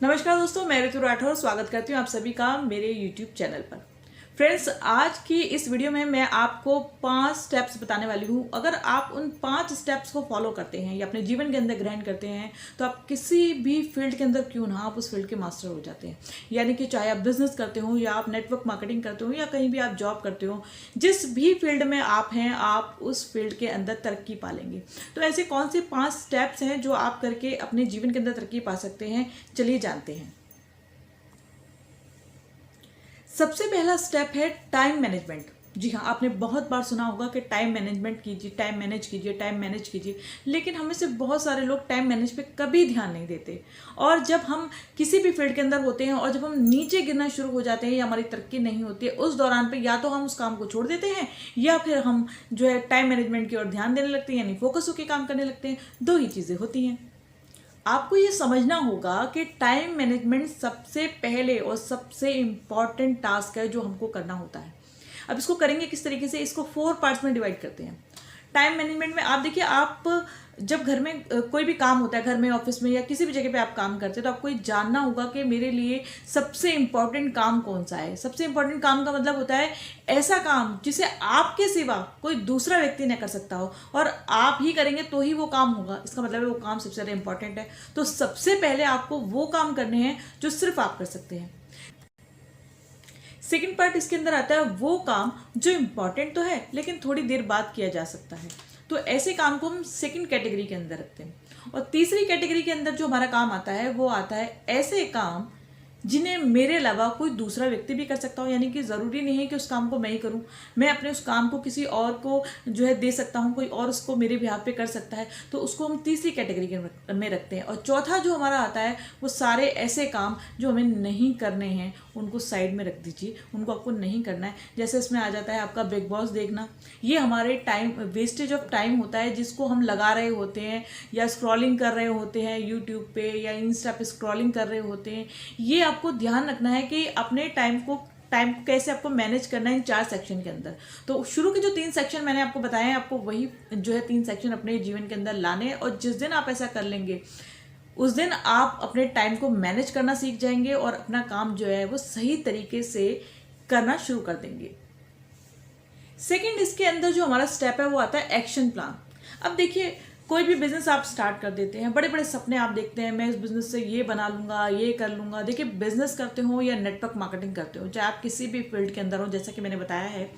नमस्कार दोस्तों, मैं ऋतु राठौर स्वागत करती हूँ आप सभी का मेरे YouTube चैनल पर। फ्रेंड्स, आज की इस वीडियो में मैं आपको 5 स्टेप्स बताने वाली हूँ। अगर आप उन 5 स्टेप्स को फॉलो करते हैं या अपने जीवन के अंदर ग्रहण करते हैं तो आप किसी भी फील्ड के अंदर क्यों ना आप उस फील्ड के मास्टर हो जाते हैं। यानी कि चाहे आप बिजनेस करते हो या आप नेटवर्क मार्केटिंग करते हो या कहीं भी आप जॉब करते हो, जिस भी फील्ड में आप हैं आप उस फील्ड के अंदर तरक्की पा लेंगे। तो ऐसे कौन से 5 स्टेप्स हैं जो आप करके अपने जीवन के अंदर तरक्की पा सकते हैं, चलिए जानते हैं। सबसे पहला स्टेप है टाइम मैनेजमेंट। जी हाँ, आपने बहुत बार सुना होगा कि टाइम मैनेजमेंट कीजिए, टाइम मैनेज कीजिए, टाइम मैनेज कीजिए, लेकिन हमें से बहुत सारे लोग टाइम मैनेज पे कभी ध्यान नहीं देते। और जब हम किसी भी फील्ड के अंदर होते हैं और जब हम नीचे गिरना शुरू हो जाते हैं या हमारी तरक्की नहीं होती है, उस दौरान पे या तो हम उस काम को छोड़ देते हैं या फिर हम जो है टाइम मैनेजमेंट की ओर ध्यान देने लगते हैं, यानी फोकस होकर काम करने लगते हैं। दो ही चीज़ें होती हैं। आपको ये समझना होगा कि टाइम मैनेजमेंट सबसे पहले और सबसे इम्पॉर्टेंट टास्क है जो हमको करना होता है। अब इसको करेंगे किस तरीके से, इसको 4 पार्ट्स में डिवाइड करते हैं। टाइम मैनेजमेंट में आप देखिए, आप जब घर में कोई भी काम होता है, घर में, ऑफिस में या किसी भी जगह पे आप काम करते हैं, तो आपको ये जानना होगा कि मेरे लिए सबसे इम्पॉर्टेंट काम कौन सा है। सबसे इम्पॉर्टेंट काम का मतलब होता है ऐसा काम जिसे आपके सिवा कोई दूसरा व्यक्ति न कर सकता हो और आप ही करेंगे तो ही वो काम होगा। इसका मतलब है वो काम सबसे ज़्यादा इंपॉर्टेंट है। तो सबसे पहले आपको वो काम करने हैं जो सिर्फ आप कर सकते हैं। सेकेंड पार्ट इसके अंदर आता है वो काम जो इम्पॉर्टेंट तो है लेकिन थोड़ी देर बाद किया जा सकता है। तो ऐसे काम को हम सेकंड कैटेगरी के अंदर रखते हैं। और तीसरी कैटेगरी के अंदर जो हमारा काम आता है वो आता है ऐसे काम जिन्हें मेरे अलावा कोई दूसरा व्यक्ति भी कर सकता हो। यानी कि ज़रूरी नहीं है कि उस काम को मैं ही करूं, मैं अपने उस काम को किसी और को जो है दे सकता हूं, कोई और उसको मेरे बिहाफ पे कर सकता है। तो उसको हम तीसरी कैटेगरी में रखते हैं। और चौथा जो हमारा आता है वो सारे ऐसे काम जो हमें नहीं करने हैं, उनको साइड में रख दीजिए, उनको आपको नहीं करना है। जैसे इसमें आ जाता है आपका बिग बॉस देखना। ये हमारे टाइम वेस्टेज ऑफ टाइम होता है जिसको हम लगा रहे होते हैं या स्क्रॉलिंग कर रहे होते हैं यूट्यूब पे या इंस्टा पे स्क्रॉलिंग कर रहे होते हैं। ये आपको ध्यान रखना है कि अपने टाइम को कैसे आपको मैनेज करना है इन 4 सेक्शन के अंदर। तो शुरू के जो 3 सेक्शन मैंने आपको बताए हैं, आपको वही जो है 3 सेक्शन अपने जीवन के अंदर लाने। और जिस दिन आप ऐसा कर लेंगे उस दिन आप अपने टाइम को मैनेज करना सीख जाएंगे और अपना काम जो है वो सही तरीके से करना शुरू कर देंगे। सेकंड इसके अंदर जो हमारा स्टेप है वो आता है एक्शन प्लान। अब देखिए, कोई भी बिजनेस आप स्टार्ट कर देते हैं, बड़े बड़े सपने आप देखते हैं, मैं इस बिजनेस से ये बना लूंगा, ये कर लूंगा। देखिए, बिजनेस करते हो या नेटवर्क मार्केटिंग करते हो, चाहे आप किसी भी फील्ड के अंदर हो, जैसा कि मैंने बताया है,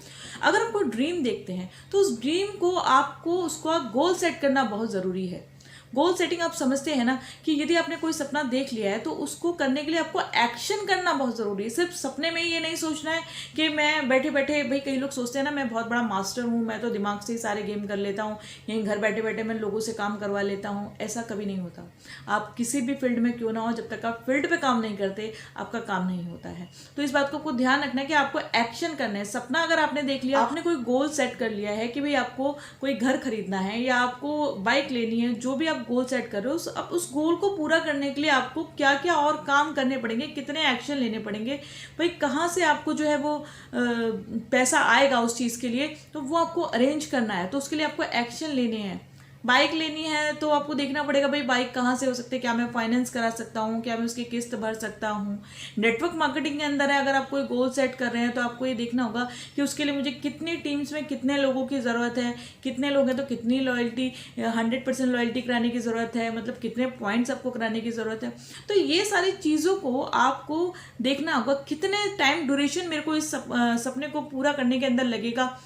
अगर आप कोई ड्रीम देखते हैं तो उस ड्रीम को आपको उसका गोल सेट करना बहुत ज़रूरी है। गोल सेटिंग आप समझते हैं ना, कि यदि आपने कोई सपना देख लिया है तो उसको करने के लिए आपको एक्शन करना बहुत ज़रूरी है। सिर्फ सपने में ये नहीं सोचना है कि मैं बैठे बैठे, भाई कई लोग सोचते हैं ना मैं बहुत बड़ा मास्टर हूँ, मैं तो दिमाग से ही सारे गेम कर लेता हूँ, यहीं घर बैठे बैठे मैं लोगों से काम करवा लेता हूँ। ऐसा कभी नहीं होता। आप किसी भी फील्ड में क्यों ना हो, जब तक आप फील्ड पे काम नहीं करते आपका काम नहीं होता है। तो इस बात को आपको ध्यान रखना है कि आपको एक्शन करना है। सपना अगर आपने देख लिया, आपने कोई गोल सेट कर लिया है कि भाई आपको कोई घर खरीदना है या आपको बाइक लेनी है, जो भी आप गोल सेट कर रहे हो, अब उस गोल को पूरा करने के लिए आपको क्या क्या और काम करने पड़ेंगे, कितने एक्शन लेने पड़ेंगे, भाई कहाँ से आपको जो है वो पैसा आएगा उस चीज़ के लिए, तो वो आपको अरेंज करना है। तो उसके लिए आपको एक्शन लेने हैं। बाइक लेनी है तो आपको देखना पड़ेगा भाई बाइक कहाँ से हो सकती है, क्या मैं फाइनेंस करा सकता हूँ, क्या मैं उसकी किस्त भर सकता हूँ। नेटवर्क मार्केटिंग के अंदर है, अगर आप कोई गोल सेट कर रहे हैं तो आपको ये देखना होगा कि उसके लिए मुझे कितनी टीम्स में कितने लोगों की ज़रूरत है, कितने लोग हैं तो कितनी लॉयल्टी, 100% लॉयल्टी कराने की ज़रूरत है, मतलब कितने पॉइंट्स आपको कराने की ज़रूरत है। तो ये सारी चीज़ों को आपको देखना होगा, कितने टाइम ड्यूरेशन मेरे को इस सपने को पूरा करने के अंदर लगेगा।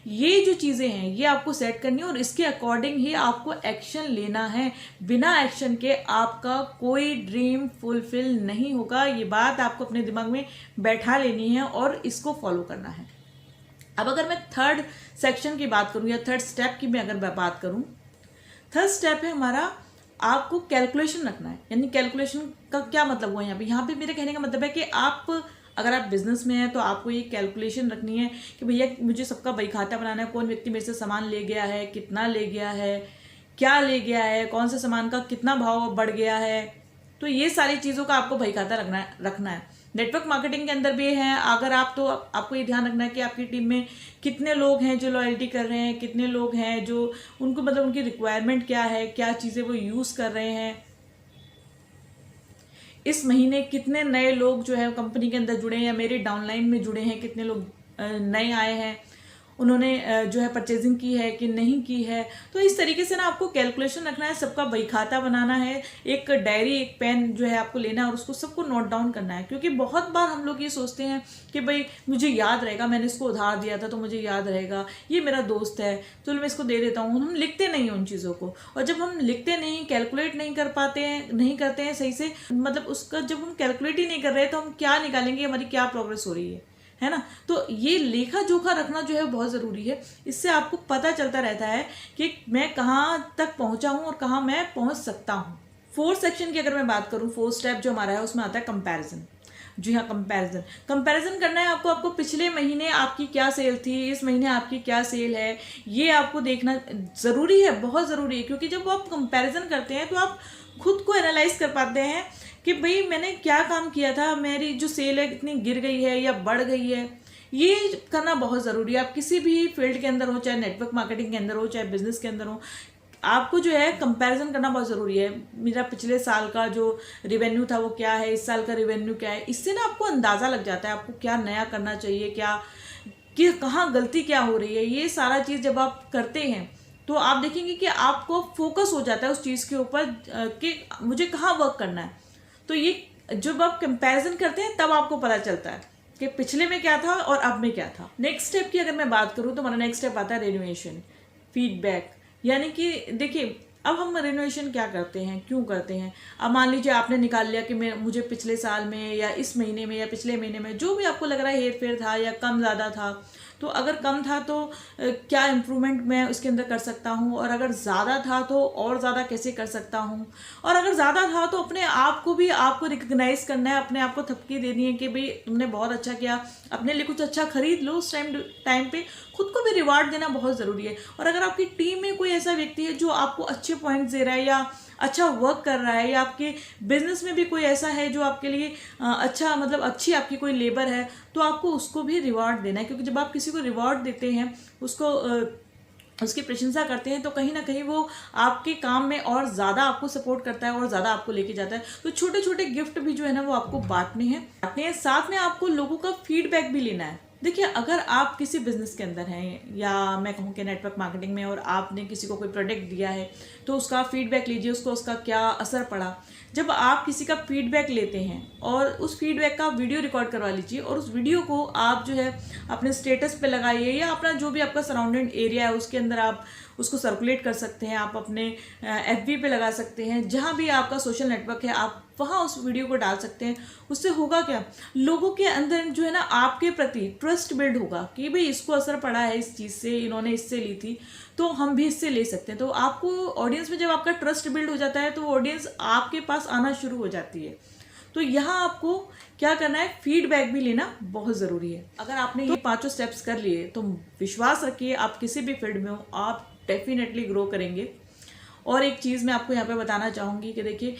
ये जो चीज़ें हैं ये आपको सेट करनी है और इसके अकॉर्डिंग ही आपको एक्शन लेना है। बिना एक्शन के आपका कोई ड्रीम फुलफिल नहीं होगा। ये बात आपको अपने दिमाग में बैठा लेनी है और इसको फॉलो करना है। अब अगर मैं थर्ड सेक्शन की बात करूं या थर्ड स्टेप की मैं अगर बात करूं, थर्ड स्टेप है हमारा, आपको कैलकुलेशन रखना है। यानी कैलकुलेशन का क्या मतलब हुआ यहाँ पे मेरे कहने का मतलब है कि आप अगर आप बिजनेस में हैं तो आपको ये कैलकुलेशन रखनी है कि भैया मुझे सबका बही खाता बनाना है, कौन व्यक्ति मेरे से सामान ले गया है, कितना ले गया है, क्या ले गया है, कौन से सामान का कितना भाव बढ़ गया है। तो ये सारी चीज़ों का आपको बही खाता रखना है। नेटवर्क मार्केटिंग के अंदर भी है, अगर आप, तो आपको ये ध्यान रखना है कि आपकी टीम में कितने लोग हैं जो लॉयल्टी कर रहे हैं, कितने लोग हैं जो उनको मतलब उनकी रिक्वायरमेंट क्या है, क्या चीज़ें वो यूज़ कर रहे हैं। इस महीने कितने नए लोग जो है कंपनी के अंदर जुड़े हैं या मेरे डाउनलाइन में जुड़े हैं, कितने लोग नए आए हैं, उन्होंने जो है परचेजिंग की है कि नहीं की है। तो इस तरीके से ना आपको कैलकुलेशन रखना है, सबका बही खाता बनाना है, एक डायरी एक पेन जो है आपको लेना है और उसको सबको नोट डाउन करना है। क्योंकि बहुत बार हम लोग ये सोचते हैं कि भाई मुझे याद रहेगा, मैंने इसको उधार दिया था तो मुझे याद रहेगा, ये मेरा दोस्त है तो मैं इसको दे देता हूँ। हम लिखते नहीं हैं उन चीज़ों को, और जब हम लिखते नहीं, कैलकुलेट नहीं कर पाते हैं, नहीं करते हैं सही से, मतलब उसका जब हम कैलकुलेट ही नहीं कर रहे तो हम क्या निकालेंगे, हमारी क्या प्रोग्रेस हो रही है ना। तो ये लेखा जोखा रखना जो है बहुत ज़रूरी है। इससे आपको पता चलता रहता है कि मैं कहाँ तक पहुँचा हूँ और कहाँ मैं पहुँच सकता हूँ। फोर्थ सेक्शन की अगर मैं बात करूँ, फोर्थ स्टेप जो हमारा है उसमें आता है कंपैरिजन। जी हाँ, कंपैरिजन करना है आपको पिछले महीने आपकी क्या सेल थी, इस महीने आपकी क्या सेल है, ये आपको देखना ज़रूरी है, बहुत ज़रूरी है। क्योंकि जब आप कंपैरिजन करते हैं तो आप खुद को एनालाइज कर पाते हैं कि भाई मैंने क्या काम किया था, मेरी जो सेल है कितनी गिर गई है या बढ़ गई है। ये करना बहुत ज़रूरी है। आप किसी भी फील्ड के अंदर हो, चाहे नेटवर्क मार्केटिंग के अंदर हो, चाहे बिजनेस के अंदर हो, आपको जो है कंपैरिजन करना बहुत ज़रूरी है। मेरा पिछले साल का जो रिवेन्यू था वो क्या है, इस साल का रिवेन्यू क्या है। इससे ना आपको अंदाज़ा लग जाता है आपको क्या नया करना चाहिए, क्या कि कहाँ गलती क्या हो रही है। ये सारा चीज़ जब आप करते हैं तो आप देखेंगे कि आपको फोकस हो जाता है उस चीज़ के ऊपर कि मुझे कहाँ वर्क करना है। तो ये जब आप कंपैरिजन करते हैं तब आपको पता चलता है कि पिछले में क्या था और अब में क्या था। नेक्स्ट स्टेप की अगर मैं बात करूँ तो हमारा नेक्स्ट स्टेप आता है रिनोवेशन, फीडबैक। यानी कि देखिए, अब हम रिनोवेशन क्या करते हैं, क्यों करते हैं। अब मान लीजिए आपने निकाल लिया कि मुझे पिछले साल में या इस महीने में या पिछले महीने में जो भी आपको लग रहा है हेर फेर था या कम ज़्यादा था, तो अगर कम था तो क्या इम्प्रूवमेंट मैं उसके अंदर कर सकता हूँ, और अगर ज़्यादा था तो और ज़्यादा कैसे कर सकता हूँ, और अगर ज़्यादा था तो अपने आप को भी आपको रिकग्नाइज़ करना है, अपने आप को थपकी देनी है कि भाई तुमने बहुत अच्छा किया, अपने लिए कुछ अच्छा खरीद लो। उस टाइम पे खुद को भी रिवार्ड देना बहुत ज़रूरी है। और अगर आपकी टीम में कोई ऐसा व्यक्ति है जो आपको अच्छे पॉइंट्स दे रहा है या अच्छा वर्क कर रहा है, या आपके बिजनेस में भी कोई ऐसा है जो आपके लिए अच्छा, मतलब अच्छी आपकी कोई लेबर है, तो आपको उसको भी रिवार्ड देना है। क्योंकि जब आप किसी को रिवार्ड देते हैं, उसको उसकी प्रशंसा करते हैं, तो कहीं ना कहीं वो आपके काम में और ज़्यादा आपको सपोर्ट करता है और ज़्यादा आपको लेके जाता है। तो छोटे छोटे गिफ्ट भी जो है ना वो आपको बांटने हैं। साथ में आपको लोगों का फीडबैक भी लेना है। देखिए, अगर आप किसी बिजनेस के अंदर हैं या मैं कहूँ कि नेटवर्क मार्केटिंग में, और आपने किसी को कोई प्रोडक्ट दिया है तो उसका फीडबैक लीजिए, उसका क्या असर पड़ा। जब आप किसी का फीडबैक लेते हैं और उस फीडबैक का वीडियो रिकॉर्ड करवा लीजिए, और उस वीडियो को आप जो है अपने स्टेटस पे लगाइए, या अपना जो भी आपका सराउंडिंग एरिया है उसके अंदर आप उसको सर्कुलेट कर सकते हैं। आप अपने FB पे लगा सकते हैं, जहाँ भी आपका सोशल नेटवर्क है आप वहाँ उस वीडियो को डाल सकते हैं। उससे होगा क्या, लोगों के अंदर जो है ना आपके प्रति ट्रस्ट बिल्ड होगा कि भाई इसको असर पड़ा है इस चीज़ से, इन्होंने इससे ली थी तो हम भी इससे ले सकते हैं। तो आपको ऑडियंस में जब आपका ट्रस्ट बिल्ड हो जाता है तो ऑडियंस आपके पास आना शुरू हो जाती है। तो यहाँ आपको क्या करना है, फीडबैक भी लेना बहुत ज़रूरी है। अगर आपने ये 5 स्टेप्स कर लिए तो विश्वास रखिए, आप किसी भी फील्ड में हो आप डेफिनेटली ग्रो करेंगे। और एक चीज़ मैं आपको यहाँ पे बताना चाहूँगी कि देखिए,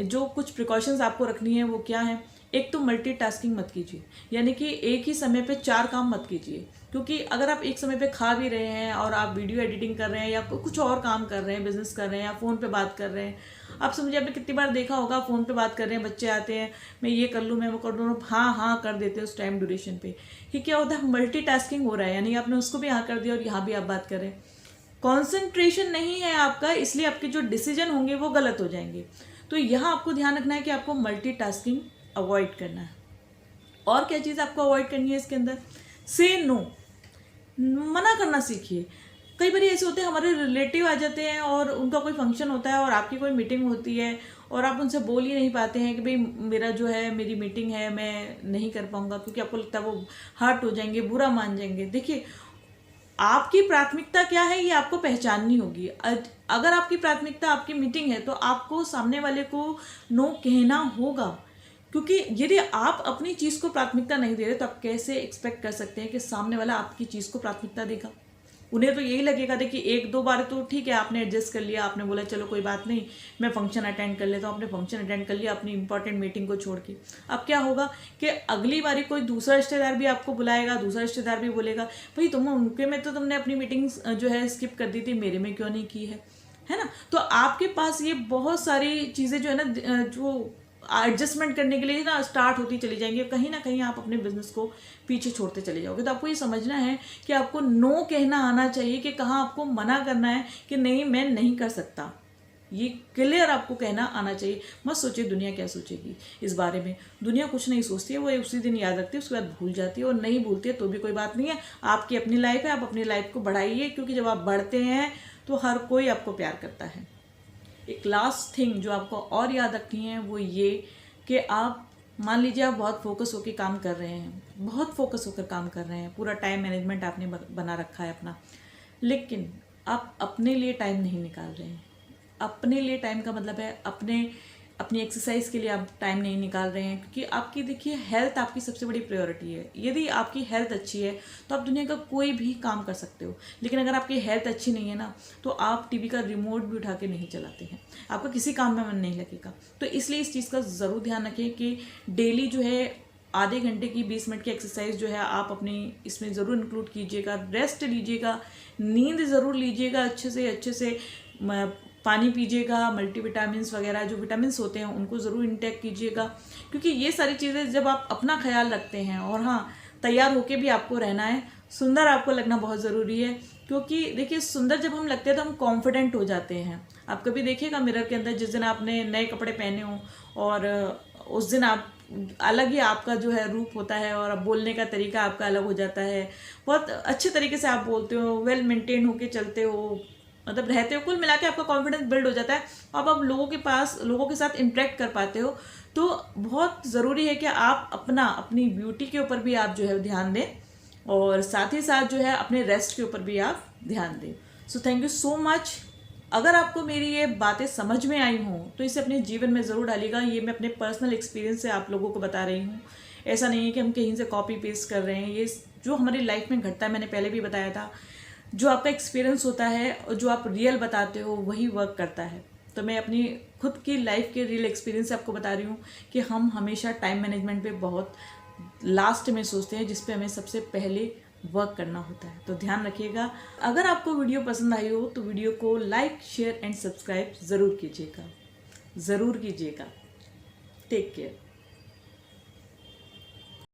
जो कुछ प्रिकॉशंस आपको रखनी है वो क्या है। एक तो मल्टीटास्किंग मत कीजिए, यानी कि एक ही समय पे 4 काम मत कीजिए। क्योंकि अगर आप एक समय पे खा भी रहे हैं और आप वीडियो एडिटिंग कर रहे हैं या कुछ और काम कर रहे हैं, बिजनेस कर रहे हैं या फ़ोन पे बात कर रहे हैं, आप समझिए आपने कितनी बार देखा होगा, फ़ोन पे बात कर रहे हैं, बच्चे आते हैं, मैं ये कर लूँ, मैं वो कर लूँ, हाँ हाँ कर देते हैं उस टाइम ड्यूरेशन पे। ये क्या होता है, मल्टीटास्किंग हो रहा है, यानी आपने उसको भी हाँ कर दिया और यहाँ भी आप बात कर रहे हैं। कॉन्सेंट्रेशन नहीं है आपका, इसलिए आपके जो डिसीजन होंगे वो गलत हो जाएंगे। तो यहाँ आपको ध्यान रखना है कि आपको मल्टीटास्किंग अवॉइड करना है। और क्या चीज़ आपको अवॉइड करनी है इसके अंदर, से नो, मना करना सीखिए। कई बार ऐसे होते हैं, हमारे रिलेटिव आ जाते हैं और उनका कोई फंक्शन होता है और आपकी कोई मीटिंग होती है और आप उनसे बोल ही नहीं पाते हैं कि भाई मेरा जो है, मेरी मीटिंग है, मैं नहीं कर पाऊंगा, क्योंकि आपको लगता है वो हर्ट हो जाएंगे, बुरा मान जाएंगे। देखिए, आपकी प्राथमिकता क्या है ये आपको पहचाननी होगी। अगर आपकी प्राथमिकता आपकी मीटिंग है तो आपको सामने वाले को नो कहना होगा। क्योंकि यदि आप अपनी चीज़ को प्राथमिकता नहीं दे रहे तो आप कैसे एक्सपेक्ट कर सकते हैं कि सामने वाला आपकी चीज़ को प्राथमिकता देगा। उन्हें तो यही लगेगा, देखिए 1-2 बार तो ठीक है, आपने एडजस्ट कर लिया, आपने बोला चलो कोई बात नहीं, मैं फंक्शन अटेंड कर लेता हूँ, आपने फंक्शन अटेंड कर लिया अपनी इंपॉर्टेंट मीटिंग को छोड़ के। अब क्या होगा कि अगली बारी कोई दूसरा रिश्तेदार भी आपको बुलाएगा, दूसरा रिश्तेदार भी बोलेगा भाई तुम उनके में तो तुमने अपनी मीटिंग जो है स्किप कर दी थी, मेरे में क्यों नहीं की है ना। तो आपके पास ये बहुत सारी चीज़ें जो है ना, जो एडजस्टमेंट करने के लिए ना स्टार्ट होती चली जाएंगी, कहीं ना कहीं आप अपने बिजनेस को पीछे छोड़ते चले जाओगे। तो आपको ये समझना है कि आपको नो कहना आना चाहिए कि कहाँ आपको मना करना है कि नहीं मैं नहीं कर सकता, ये क्लियर आपको कहना आना चाहिए। मत सोचिए दुनिया क्या सोचेगी इस बारे में, दुनिया कुछ नहीं सोचती है, वो उसी दिन याद रखती है, उसके बाद भूल जाती है, और नहीं भूलती है तो भी कोई बात नहीं है। आपकी अपनी लाइफ है, आप अपनी लाइफ को बढ़ाइए, क्योंकि जब आप बढ़ते हैं तो हर कोई आपको प्यार करता है। एक लास्ट थिंग जो आपको और याद रखनी है वो ये कि आप मान लीजिए आप बहुत फोकस होकर काम कर रहे हैं, बहुत फोकस होकर काम कर रहे हैं, पूरा टाइम मैनेजमेंट आपने बना रखा है अपना, लेकिन आप अपने लिए टाइम नहीं निकाल रहे हैं। अपने लिए टाइम का मतलब है अपनी एक्सरसाइज के लिए आप टाइम नहीं निकाल रहे हैं, क्योंकि आपकी देखिए हेल्थ आपकी सबसे बड़ी प्रायोरिटी है। यदि आपकी हेल्थ अच्छी है तो आप दुनिया का कोई भी काम कर सकते हो, लेकिन अगर आपकी हेल्थ अच्छी नहीं है ना तो आप टीवी का रिमोट भी उठा के नहीं चलाते हैं, आपका किसी काम में मन नहीं लगेगा। तो इसलिए इस चीज़ का ज़रूर ध्यान रखें कि डेली जो है आधे घंटे की 20 मिनट की एक्सरसाइज जो है आप अपनी इसमें ज़रूर इंक्लूड कीजिएगा, रेस्ट लीजिएगा, नींद ज़रूर लीजिएगा, अच्छे से पानी पीजिएगा, मल्टीविटामिन्स वगैरह जो विटामिन्स होते हैं उनको ज़रूर इंटेक कीजिएगा, क्योंकि ये सारी चीज़ें जब आप अपना ख्याल रखते हैं, और हाँ तैयार होके भी आपको रहना है, सुंदर आपको लगना बहुत ज़रूरी है, क्योंकि देखिए सुंदर जब हम लगते हैं तो हम कॉन्फिडेंट हो जाते हैं। आप कभी देखिएगा मिरर के अंदर, जिस दिन आपने नए कपड़े पहने हों और उस दिन आप अलग ही आपका जो है रूप होता है, और बोलने का तरीका आपका अलग हो जाता है, बहुत अच्छे तरीके से आप बोलते हो, वेल मेंटेन होके चलते हो, मतलब रहते हो, कुल मिला के आपका कॉन्फिडेंस बिल्ड हो जाता है। अब आप लोगों के साथ इंटरेक्ट कर पाते हो। तो बहुत ज़रूरी है कि आप अपनी ब्यूटी के ऊपर भी आप जो है ध्यान दें, और साथ ही साथ जो है अपने रेस्ट के ऊपर भी आप ध्यान दें। So thank you so much. अगर आपको मेरी ये बातें समझ में आई हों तो इसे अपने जीवन में ज़रूर डालिएगा। ये मैं अपने पर्सनल एक्सपीरियंस से आप लोगों को बता रही हूँ, ऐसा नहीं है कि हम कहीं से कॉपी पेस्ट कर रहे हैं। ये जो हमारी लाइफ में घटता है, मैंने पहले भी बताया था, जो आपका एक्सपीरियंस होता है और जो आप रियल बताते हो वही वर्क करता है। तो मैं अपनी खुद की लाइफ के रियल एक्सपीरियंस से आपको बता रही हूँ कि हम हमेशा टाइम मैनेजमेंट पे बहुत लास्ट में सोचते हैं, जिस पे हमें सबसे पहले वर्क करना होता है। तो ध्यान रखिएगा। अगर आपको वीडियो पसंद आई हो तो वीडियो को लाइक, शेयर एंड सब्सक्राइब ज़रूर कीजिएगा। Take care.